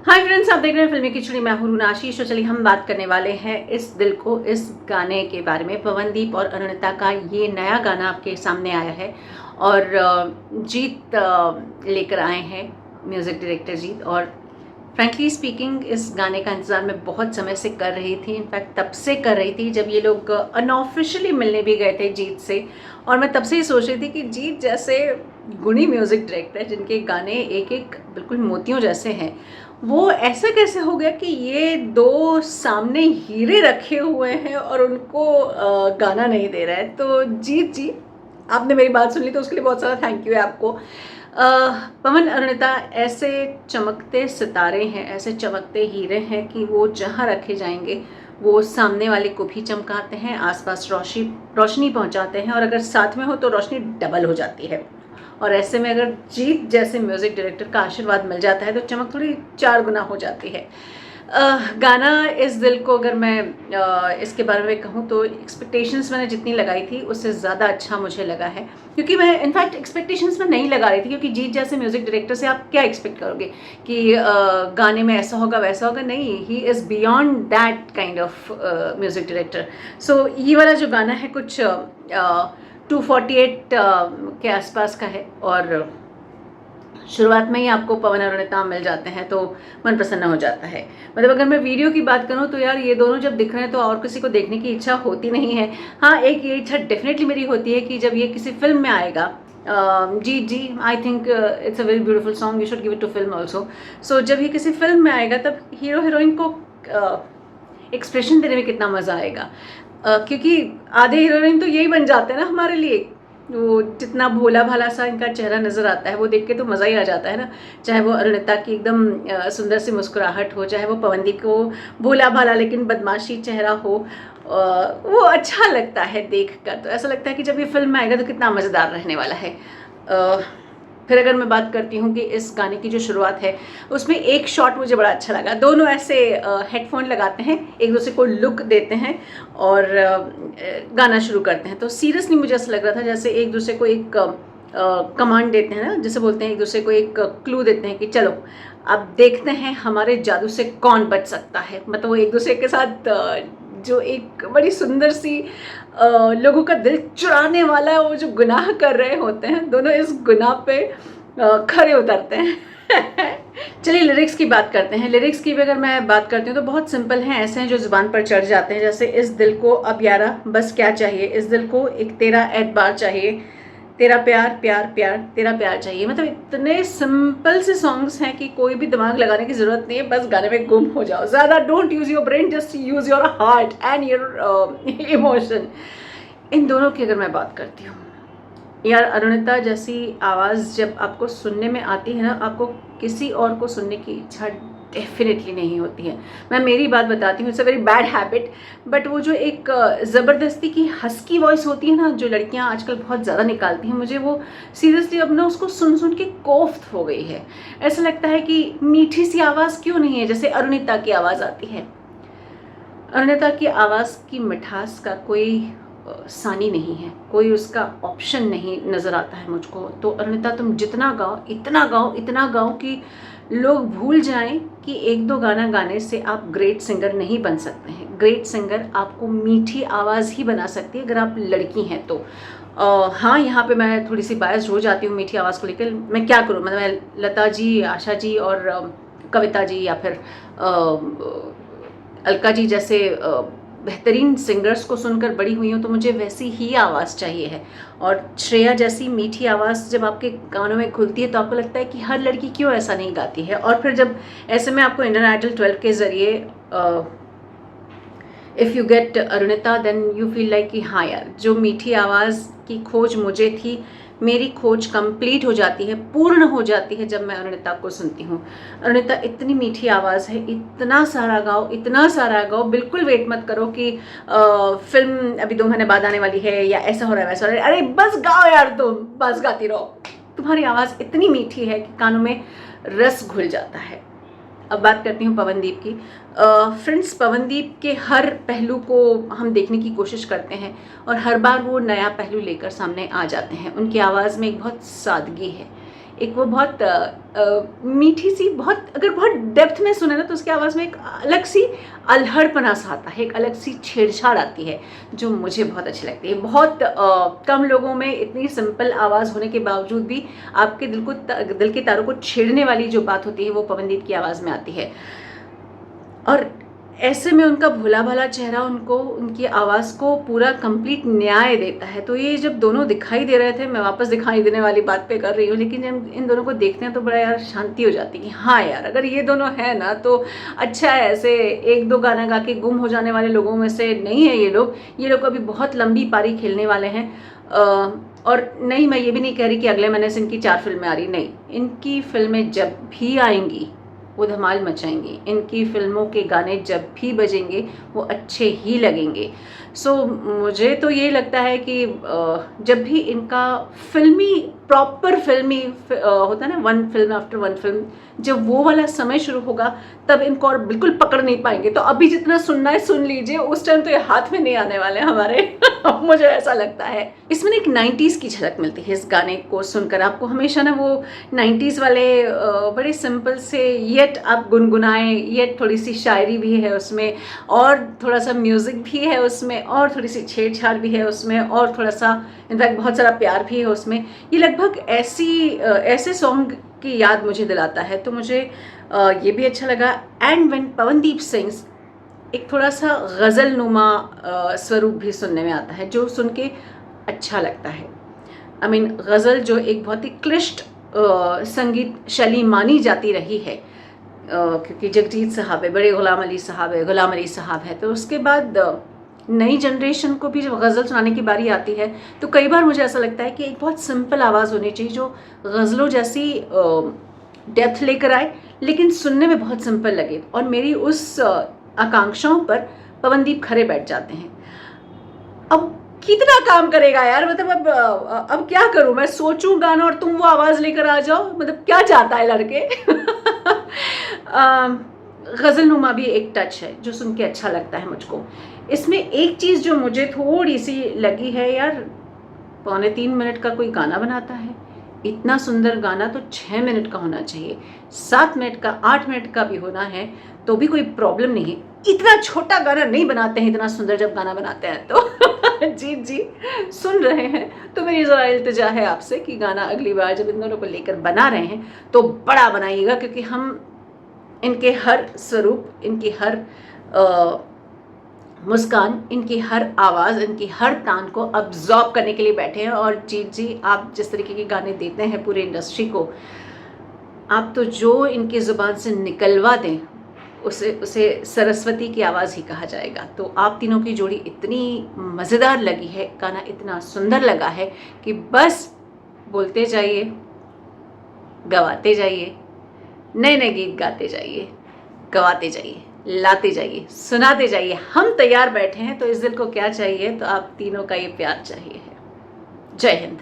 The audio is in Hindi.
हाय फ्रेंड्स, आप देख रहे हैं फिल्मी खिचड़ी। मैं हूं आशीष। तो चलिए हम बात करने वाले हैं इस दिल को, इस गाने के बारे में। पवनदीप और अरुणिता का ये नया गाना आपके सामने आया है और जीत लेकर आए हैं, म्यूज़िक डायरेक्टर जीत। और फ्रैंकली स्पीकिंग इस गाने का इंतज़ार मैं बहुत समय से कर रही थी। इनफैक्ट तब से कर रही थी जब ये लोग अनऑफिशियली मिलने भी गए थे जीत से। और मैं तब से ही सोच रही थी कि जीत जैसे गुणी म्यूज़िक डायरेक्टर जिनके गाने एक एक बिल्कुल मोतियों जैसे हैं, वो ऐसा कैसे हो गया कि ये दो सामने हीरे रखे हुए हैं और उनको गाना नहीं दे रहा है। तो जीत जी, आपने मेरी बात सुन ली तो उसके लिए बहुत सारा थैंक यू है आपको। पवन अरुणिता ऐसे चमकते सितारे हैं, ऐसे चमकते हीरे हैं कि वो जहाँ रखे जाएंगे वो सामने वाले को भी चमकाते हैं, आसपास रोशनी पहुंचाते हैं, और अगर साथ में हो तो रोशनी डबल हो जाती है। और ऐसे में अगर जीत जैसे म्यूज़िक डायरेक्टर का आशीर्वाद मिल जाता है तो चमक थोड़ी 4 गुना हो जाती है। गाना इस दिल को अगर मैं इसके बारे में कहूँ तो एक्सपेक्टेशंस मैंने जितनी लगाई थी उससे ज़्यादा अच्छा मुझे लगा है। क्योंकि मैं इनफैक्ट एक्सपेक्टेशंस में नहीं लगा रही थी, क्योंकि जीत जैसे म्यूज़िक डायरेक्टर से आप क्या एक्सपेक्ट करोगे कि गाने में ऐसा होगा वैसा होगा। नहीं, he is beyond that kind of music director. So ये वाला जो गाना है कुछ 248 के आसपास का है और शुरुआत में ही आपको पवन अरुणिता मिल जाते हैं तो मन प्रसन्न हो जाता है। मतलब अगर मैं वीडियो की बात करूं तो यार ये दोनों जब दिख रहे हैं तो और किसी को देखने की इच्छा होती नहीं है। हाँ, एक ये इच्छा डेफिनेटली मेरी होती है कि जब ये किसी फिल्म में आएगा, जी जी, I think it's a very beautiful song, you should give it to film also. So जब ये किसी फिल्म में आएगा तब हीरो हीरोइन को एक्सप्रेशन देने में कितना मज़ा आएगा। क्योंकि आधे हीरोइन तो यही बन जाते हैं ना हमारे लिए। वो जितना भोला भाला सा इनका चेहरा नज़र आता है वो देख के तो मज़ा ही आ जाता है ना। चाहे वो अरुणिता की एकदम सुंदर सी मुस्कुराहट हो, चाहे वो पवनदीप को भोला भाला लेकिन बदमाशी चेहरा हो, वो अच्छा लगता है देख कर। तो ऐसा लगता है कि जब ये फिल्म में आएगा तो कितना मज़ेदार रहने वाला है। फिर अगर मैं बात करती हूँ कि इस गाने की जो शुरुआत है उसमें एक शॉट मुझे बड़ा अच्छा लगा। दोनों ऐसे हेडफोन लगाते हैं, एक दूसरे को लुक देते हैं और गाना शुरू करते हैं। तो सीरियसली मुझे ऐसा लग रहा था जैसे एक दूसरे को एक कमांड देते हैं ना, जैसे बोलते हैं एक दूसरे को एक क्लू देते हैं कि चलो अब देखते हैं हमारे जादू से कौन बच सकता है। मतलब वो एक दूसरे के साथ जो एक बड़ी सुंदर सी लोगों का दिल चुराने वाला है, वो जो गुनाह कर रहे होते हैं, दोनों इस गुनाह पे खरे उतरते हैं। चलिए लिरिक्स की बात करते हैं। लिरिक्स की भी अगर मैं बात करती हूँ तो बहुत सिंपल हैं, ऐसे हैं जो जुबान पर चढ़ जाते हैं। जैसे इस दिल को अब यारा बस क्या चाहिए, इस दिल को एक तेरा एतबार चाहिए, तेरा प्यार प्यार प्यार तेरा प्यार चाहिए। मतलब इतने सिंपल से सॉन्ग्स हैं कि कोई भी दिमाग लगाने की ज़रूरत नहीं है, बस गाने में गुम हो जाओ। ज़्यादा don't use your brain, just use your heart and your emotion. इन दोनों की अगर मैं बात करती हूँ, यार अरुणिता जैसी आवाज़ जब आपको सुनने में आती है ना, आपको किसी और को सुनने की इच्छा डेफिनेटली नहीं होती है। मैं मेरी बात बताती हूँ, it's a very bad habit, but वो जो एक ज़बरदस्ती की हस्की वॉइस होती है ना जो लड़कियाँ आजकल बहुत ज़्यादा निकालती हैं, मुझे वो सीरियसली अब ना उसको सुन सुन के कोफ्त हो गई है। ऐसा लगता है कि मीठी सी आवाज़ क्यों नहीं है जैसे अरुणिता की आवाज़ आती है। अरुणिता की आवाज़ की मिठास का कोई सानी नहीं है, कोई उसका ऑप्शन नहीं नज़र आता है मुझको। तो अरुणिता तुम जितना गाओ, इतना गाओ, इतना गाओ कि लोग भूल जाएं कि एक दो गाना गाने से आप ग्रेट सिंगर नहीं बन सकते हैं। ग्रेट सिंगर आपको मीठी आवाज़ ही बना सकती है अगर आप लड़की हैं तो। हाँ, यहाँ पे मैं थोड़ी सी बायस्ड हो जाती हूँ मीठी आवाज़ को लेकर। मैं क्या करूँ, मतलब मैं लता जी, आशा जी और कविता जी या फिर अलका जी जैसे बेहतरीन सिंगर्स को सुनकर बड़ी हुई हूँ, तो मुझे वैसी ही आवाज़ चाहिए है। और श्रेया जैसी मीठी आवाज़ जब आपके कानों में खुलती है तो आपको लगता है कि हर लड़की क्यों ऐसा नहीं गाती है। और फिर जब ऐसे में आपको इंडियन आइडल 12 के ज़रिए if you get Arunita then you feel like कि हाँ यार, जो मीठी आवाज़ की खोज मुझे थी, मेरी खोज कंप्लीट हो जाती है, पूर्ण हो जाती है जब मैं अरुणिता को सुनती हूँ। अरुणिता इतनी मीठी आवाज़ है, इतना सारा गाओ, इतना सारा गाओ। बिल्कुल वेट मत करो कि फिल्म अभी 2 महीने बाद आने वाली है या ऐसा हो रहा है वैसा हो रहा है। अरे बस गाओ यार, तुम बस गाती रहो। तुम्हारी आवाज़ इतनी मीठी है कि कानों में रस घुल जाता है। अब बात करती हूँ पवनदीप की। फ्रेंड्स, पवनदीप के हर पहलू को हम देखने की कोशिश करते हैं और हर बार वो नया पहलू लेकर सामने आ जाते हैं। उनकी आवाज़ में एक बहुत सादगी है, एक वो बहुत मीठी सी, बहुत अगर बहुत डेप्थ में सुने ना तो उसकी आवाज़ में एक अलग सी अल्हड़पना सा आता है, एक अलग सी छेड़छाड़ आती है जो मुझे बहुत अच्छी लगती है। बहुत कम लोगों में इतनी सिंपल आवाज़ होने के बावजूद भी आपके दिल के तारों को छेड़ने वाली जो बात होती है वो पवनदीप की आवाज़ में आती है। और ऐसे में उनका भोला भाला चेहरा उनको, उनकी आवाज़ को पूरा कंप्लीट न्याय देता है। तो ये जब दोनों दिखाई दे रहे थे, मैं वापस दिखाई देने वाली बात पे कर रही हूँ, लेकिन जब इन दोनों को देखते हैं तो बड़ा यार शांति हो जाती है कि हाँ यार, अगर ये दोनों हैं ना तो अच्छा है। ऐसे एक दो गाना गा के गुम हो जाने वाले लोगों में से नहीं है ये लोग अभी बहुत लंबी पारी खेलने वाले हैं। और नहीं, मैं ये भी नहीं कह रही कि अगले महीने से इनकी 4 फिल्में आ रही, नहीं, इनकी फिल्में जब भी आएंगी वो धमाल मचाएंगी। इनकी फिल्मों के गाने जब भी बजेंगे वो अच्छे ही लगेंगे। सो मुझे तो ये लगता है कि जब भी इनका फिल्मी, प्रॉपर फिल्मी होता है ना, one film after one film, जब वो वाला समय शुरू होगा तब इनको और बिल्कुल पकड़ नहीं पाएंगे। तो अभी जितना सुनना है सुन लीजिए, उस टाइम तो ये हाथ में नहीं आने वाले हमारे मुझे ऐसा लगता है। इसमें एक 90s की झलक मिलती है इस गाने को सुनकर। आपको हमेशा ना वो 90s वाले बड़े सिंपल से, येट आप गुनगुनाएं, येट थोड़ी सी शायरी भी है उसमें, और थोड़ा सा म्यूज़िक भी है उसमें, और थोड़ी सी छेड़छाड़ भी है उसमें, और थोड़ा सा इनफैक्ट बहुत सारा प्यार भी है उसमें। ये लगभग ऐसे सॉन्ग की याद मुझे दिलाता है। तो मुझे ये भी अच्छा लगा। एंड व्हेन पवनदीप सिंग्स, एक थोड़ा सा गज़ल नुमा स्वरूप भी सुनने में आता है जो सुन के अच्छा लगता है। आई मीन गज़ल जो एक बहुत ही क्लिष्ट संगीत शैली मानी जाती रही है, क्योंकि जगजीत साहब है, बड़े गुलाम अली साहब है, गुलाम अली साहब है, तो उसके बाद नई जनरेशन को भी जब गज़ल सुनाने की बारी आती है तो कई बार मुझे ऐसा लगता है कि एक बहुत सिंपल आवाज़ होनी चाहिए जो गज़लों जैसी डेप्थ लेकर आए लेकिन सुनने में बहुत सिंपल लगे। और मेरी उस आकांक्षाओं पर पवनदीप खरे बैठ जाते हैं। अब कितना काम करेगा यार, मतलब अब क्या करूं मैं, सोचूं गाना और तुम वो आवाज़ लेकर आ जाओ, मतलब क्या चाहता है लड़के। गज़ल नुमा भी एक टच है जो सुन के अच्छा लगता है मुझको। इसमें एक चीज़ जो मुझे थोड़ी सी लगी है यार, 2.25 मिनट का कोई गाना बनाता है, इतना सुंदर गाना तो 6 मिनट का होना चाहिए, 7 मिनट का, 8 मिनट का भी होना है तो भी कोई प्रॉब्लम नहीं है। इतना छोटा गाना नहीं बनाते हैं इतना सुंदर, जब गाना बनाते हैं तो जी सुन रहे हैं तो मेरी ज़रा इल्तिजा है आपसे कि गाना अगली बार जब इन दोनों को लेकर बना रहे हैं तो बड़ा बनाइएगा, क्योंकि हम इनके हर स्वरूप, इनकी हर मुस्कान, इनकी हर आवाज़, इनकी हर तान को अब्जॉर्ब करने के लिए बैठे हैं। और जी आप जिस तरीके के गाने देते हैं पूरे इंडस्ट्री को, आप तो जो इनकी ज़ुबान से निकलवा दें उसे सरस्वती की आवाज़ ही कहा जाएगा। तो आप तीनों की जोड़ी इतनी मज़ेदार लगी है, गाना इतना सुंदर लगा है कि बस बोलते जाइए, गवाते जाइए, नए नए गीत गाते जाइए, गवाते जाइए, लाते जाइए, सुनाते जाइए। हम तैयार बैठे हैं, तो इस दिल को क्या चाहिए, तो आप तीनों का ये प्यार चाहिए है। जय हिंद।